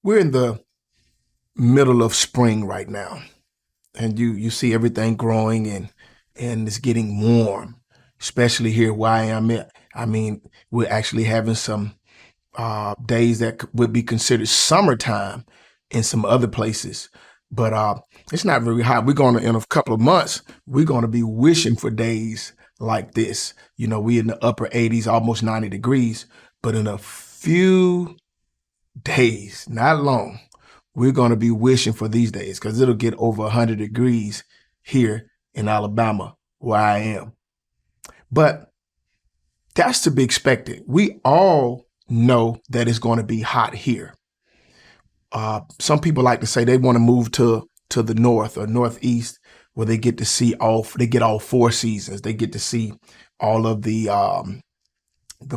we're in the middle of spring right now, and you see everything growing and it's getting warm, especially here where I am at. I mean, we're actually having some days that would be considered summertime in some other places. But it's not very hot. We're going to, in a couple of months, we're going to be wishing for days like this. You know, we in the upper 80s, almost 90 degrees. But in a few days, not long, we're going to be wishing for these days because it'll get over 100 degrees here in Alabama, where I am. But that's to be expected. We all know that it's going to be hot here. Some people like to say they want to move to the north or northeast where they get to see they get all four seasons. They get to see all of the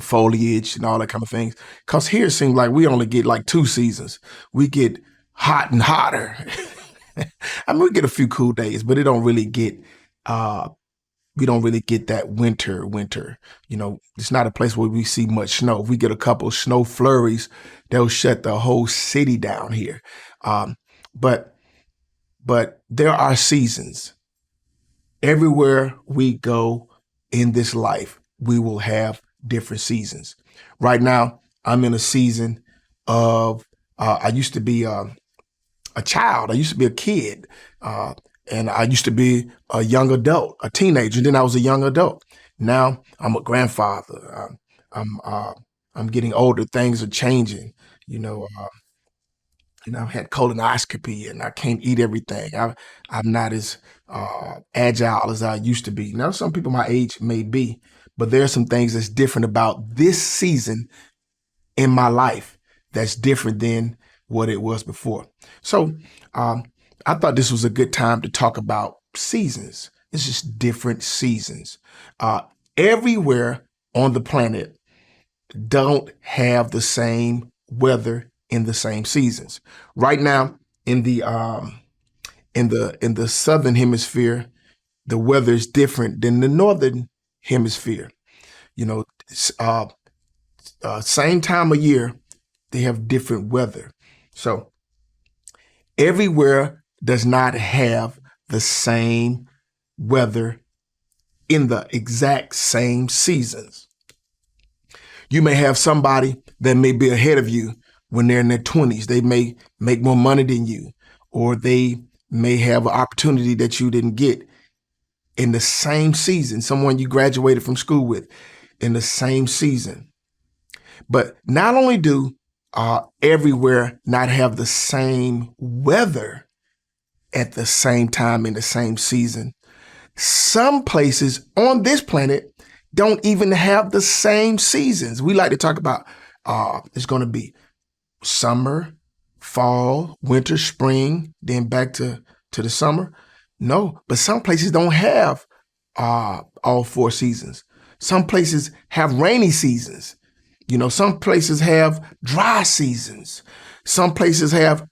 foliage and all that kind of things. Because here it seems like we only get like 2 seasons. We get hot and hotter. I mean, we get a few cool days, but it don't really get we don't really get that winter. You know, it's not a place where we see much snow. If we get a couple snow flurries, they'll shut the whole city down here. But there are seasons. Everywhere we go in this life, we will have different seasons. Right now, I'm in a season of, I used to be a child. I used to be a kid. And I used to be a young adult, a teenager. Then I was a young adult. Now I'm a grandfather. I'm getting older. Things are changing. I've had colonoscopy and I can't eat everything. I'm not as agile as I used to be. Now, some people my age may be, but there are some things that's different about this season in my life that's different than what it was before. So I thought this was a good time to talk about seasons. It's just different seasons. Everywhere on the planet don't have the same weather in the same seasons. Right now, in the southern hemisphere, the weather is different than the northern hemisphere. You know, same time of year, they have different weather. So everywhere does not have the same weather in the exact same seasons. You may have somebody that may be ahead of you when they're in their 20s. They may make more money than you, or they may have an opportunity that you didn't get in the same season, someone you graduated from school with in the same season. But not only do everywhere not have the same weather at the same time in the same season, some places on this planet don't even have the same seasons. We like to talk about it's going to be summer, fall, winter, spring, then back to the summer. No, but some places don't have all 4 seasons. Some places have rainy seasons. You know, some places have dry seasons. Some places have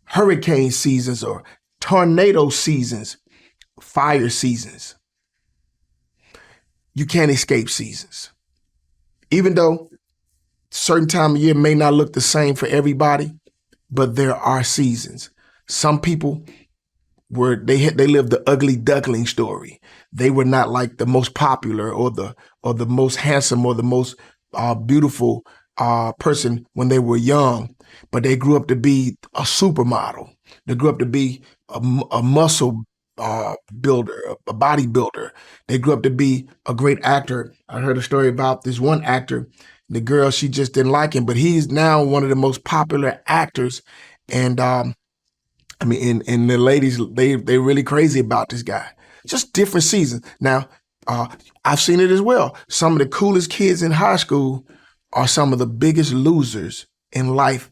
hurricane seasons or tornado seasons, fire seasons. You can't escape seasons. Even though certain time of year may not look the same for everybody, but there are seasons. Some people they lived the ugly duckling story. They were not like the most popular or the most handsome or the most beautiful person when they were young, but they grew up to be a supermodel. They grew up to be a muscle builder, a bodybuilder. They grew up to be a great actor. I heard a story about this one actor. The girl, she just didn't like him, but he's now one of the most popular actors. And I mean, and the ladies, they're really crazy about this guy. Just different seasons. Now, I've seen it as well. Some of the coolest kids in high school are some of the biggest losers in life.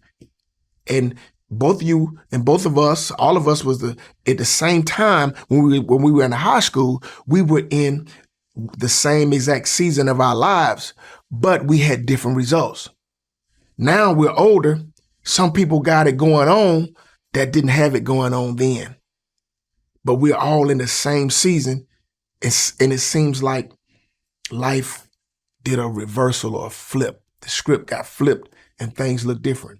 And both you and both of us, all of us was at the same time when we were in high school, we were in the same exact season of our lives, but we had different results. Now we're older. Some people got it going on that didn't have it going on then. But we're all in the same season. And it seems like life did a reversal or a flip. The script got flipped and things look different.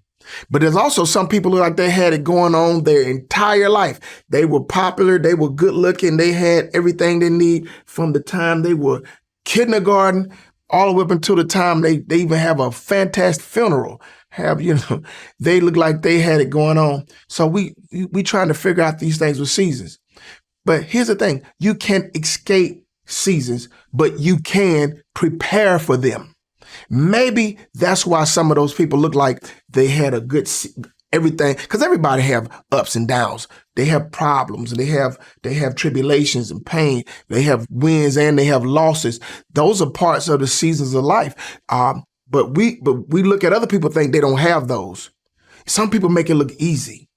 But there's also some people who like they had it going on their entire life. They were popular, they were good looking, they had everything they need from the time they were kindergarten all the way up until the time they even have a fantastic funeral. They look like they had it going on. So we trying to figure out these things with seasons. But here's the thing, you can't escape seasons, but you can prepare for them. Maybe that's why some of those people look like they had a good everything, because everybody have ups and downs. They have problems, and they have tribulations and pain. They have wins and they have losses. Those are parts of the seasons of life. But we look at other people and think they don't have those. Some people make it look easy.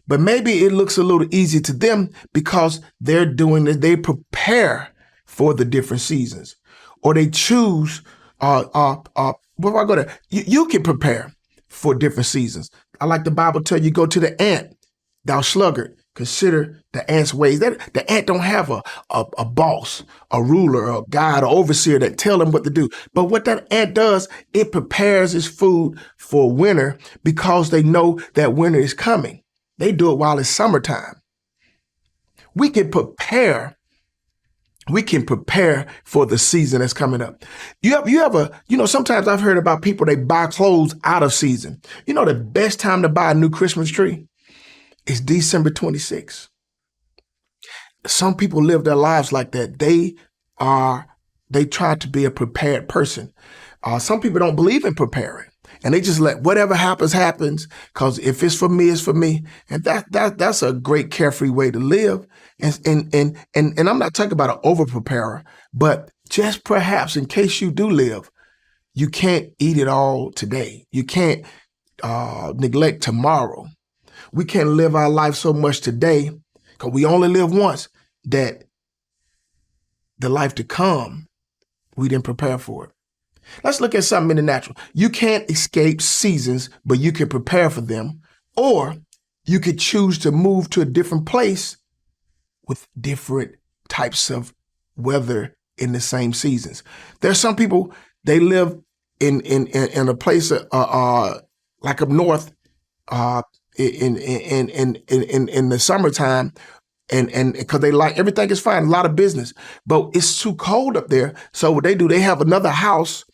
But maybe it looks a little easy to them because they're doing this. They prepare for the different seasons, or they choose. Where do I go to? You can prepare for different seasons. I like the Bible tell you, go to the ant, thou sluggard, consider the ant's ways. The ant don't have a boss, a ruler, a guide, or overseer that tell them what to do. But what that ant does, it prepares its food for winter because they know that winter is coming. They do it while it's summertime. We can prepare for the season that's coming up. Sometimes I've heard about people, they buy clothes out of season. The best time to buy a new Christmas tree is December 26th. Some people live their lives like that. They try to be a prepared person. Some people don't believe in preparing, and they just let whatever happens, because if it's for me, it's for me. And that's a great carefree way to live. And I'm not talking about an over-preparer, but just perhaps in case you do live, you can't eat it all today. You can't neglect tomorrow. We can't live our life so much today, because we only live once, that the life to come, we didn't prepare for it. Let's look at something in the natural. You can't escape seasons, but you can prepare for them. Or you could choose to move to a different place with different types of weather in the same seasons. There's some people, they live in a place like up north in the summertime, and because they like everything is fine, a lot of business, but it's too cold up there. So what they do, they have another house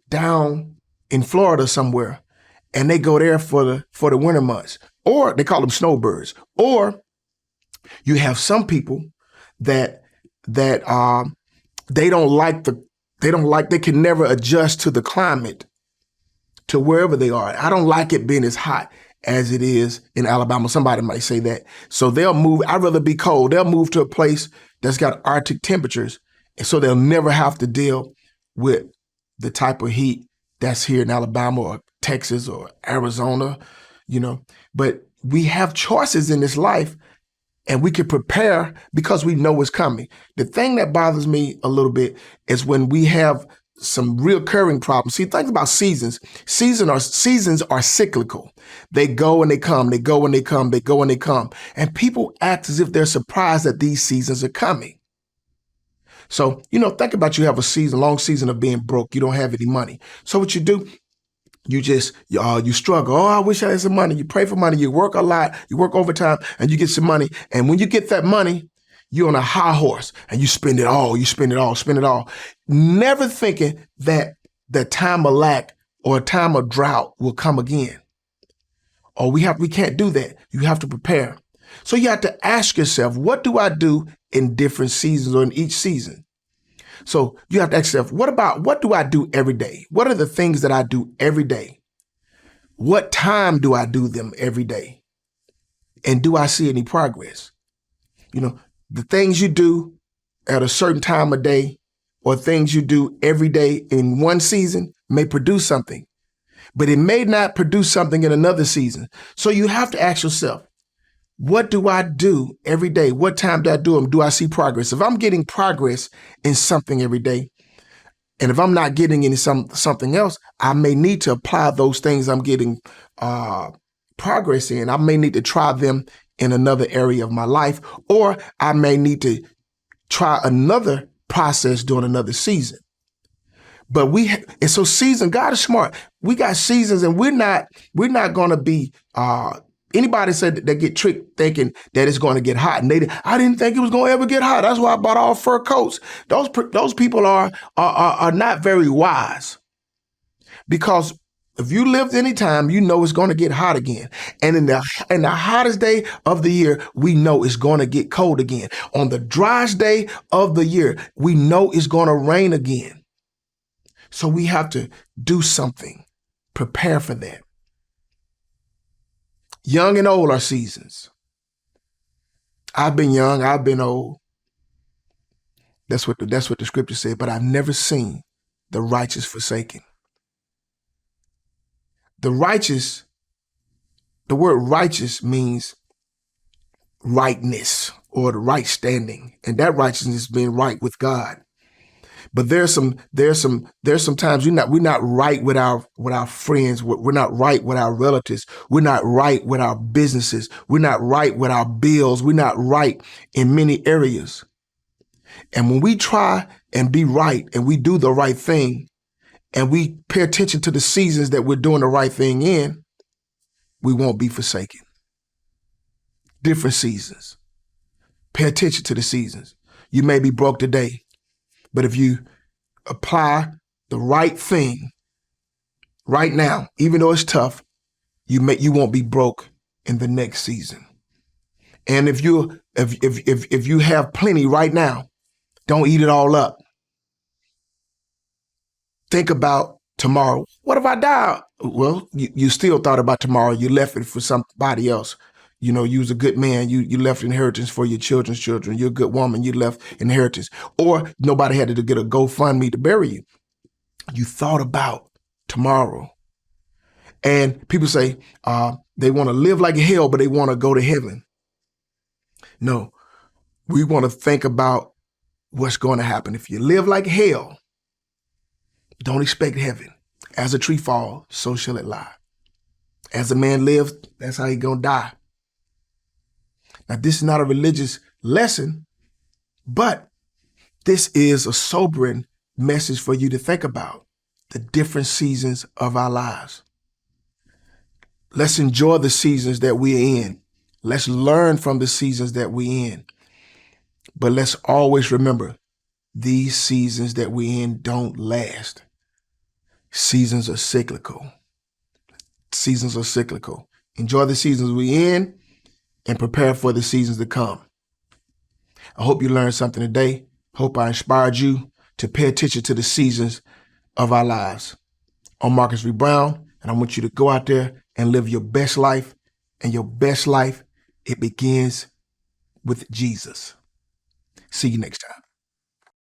down in Florida somewhere, and they go there for the winter months, or they call them snowbirds. Or you have some people that they can never adjust to the climate, to wherever they are. I don't like it being as hot as it is in Alabama. Somebody might say that. So they'll move. I'd rather be cold. They'll move to a place that's got Arctic temperatures, and so they'll never have to deal with the type of heat that's here in Alabama or Texas or Arizona, But we have choices in this life, and we can prepare because we know what's coming. The thing that bothers me a little bit is when we have some recurring problems. See, think about seasons. Seasons are cyclical. They go and they come, they go and they come, they go and they come. And people act as if they're surprised that these seasons are coming. So, think about, you have a long season of being broke. You don't have any money. So what you do, you struggle. Oh, I wish I had some money. You pray for money. You work a lot. You work overtime, and you get some money. And when you get that money, you're on a high horse and you spend it all. You spend it all, never thinking that the time of lack or a time of drought will come again. Or we can't do that. You have to prepare. So you have to ask yourself, what do I do in different seasons or in each season? So you have to ask yourself, what do I do every day? What are the things that I do every day? What time do I do them every day? And do I see any progress? The things you do at a certain time of day, or things you do every day in one season, may produce something, but it may not produce something in another season. So you have to ask yourself, what do I do every day? What time do I do them? Do I see progress? If I'm getting progress in something every day, and if I'm not getting any something else, I may need to apply those things I'm getting progress in. I may need to try them in another area of my life, or I may need to try another process during another season. But and so season, God is smart. We got seasons, and we're not going to be, anybody said that get tricked thinking that it's going to get hot. And I didn't think it was going to ever get hot. That's why I bought all fur coats. Those people are not very wise, because if you lived any time, you know it's going to get hot again. And in the hottest day of the year, we know it's going to get cold again. On the driest day of the year, we know it's going to rain again. So we have to do something, prepare for that. Young and old are seasons. I've been young, I've been old. That's what the scripture said, but I've never seen the righteous forsaken. The word righteous means rightness or the right standing, and that righteousness is being right with God. But there's some times we're not right with our friends. We're not right with our relatives. We're not right with our businesses. We're not right with our bills. We're not right in many areas. And when we try and be right and we do the right thing and we pay attention to the seasons that we're doing the right thing in, we won't be forsaken. Different seasons. Pay attention to the seasons. You may be broke today, but if you apply the right thing right now, even though it's tough, you won't be broke in the next season. And if you have plenty right now, don't eat it all up. Think about tomorrow. What if I die? Well, you still thought about tomorrow. You left it for somebody else. You know, you was a good man. You left inheritance for your children's children. You're a good woman. You left inheritance. Or nobody had to get a GoFundMe to bury you. You thought about tomorrow. And people say they want to live like hell, but they want to go to heaven. No, we want to think about what's going to happen. If you live like hell, don't expect heaven. As a tree fall, so shall it lie. As a man lives, that's how he's going to die. Now, this is not a religious lesson, but this is a sobering message for you to think about the different seasons of our lives. Let's enjoy the seasons that we're in. Let's learn from the seasons that we're in. But let's always remember, these seasons that we're in don't last. Seasons are cyclical. Seasons are cyclical. Enjoy the seasons we're in and prepare for the seasons to come. I hope you learned something today. Hope I inspired you to pay attention to the seasons of our lives. I'm Marcus V. Brown, and I want you to go out there and live your best life. And your best life, it begins with Jesus. See you next time.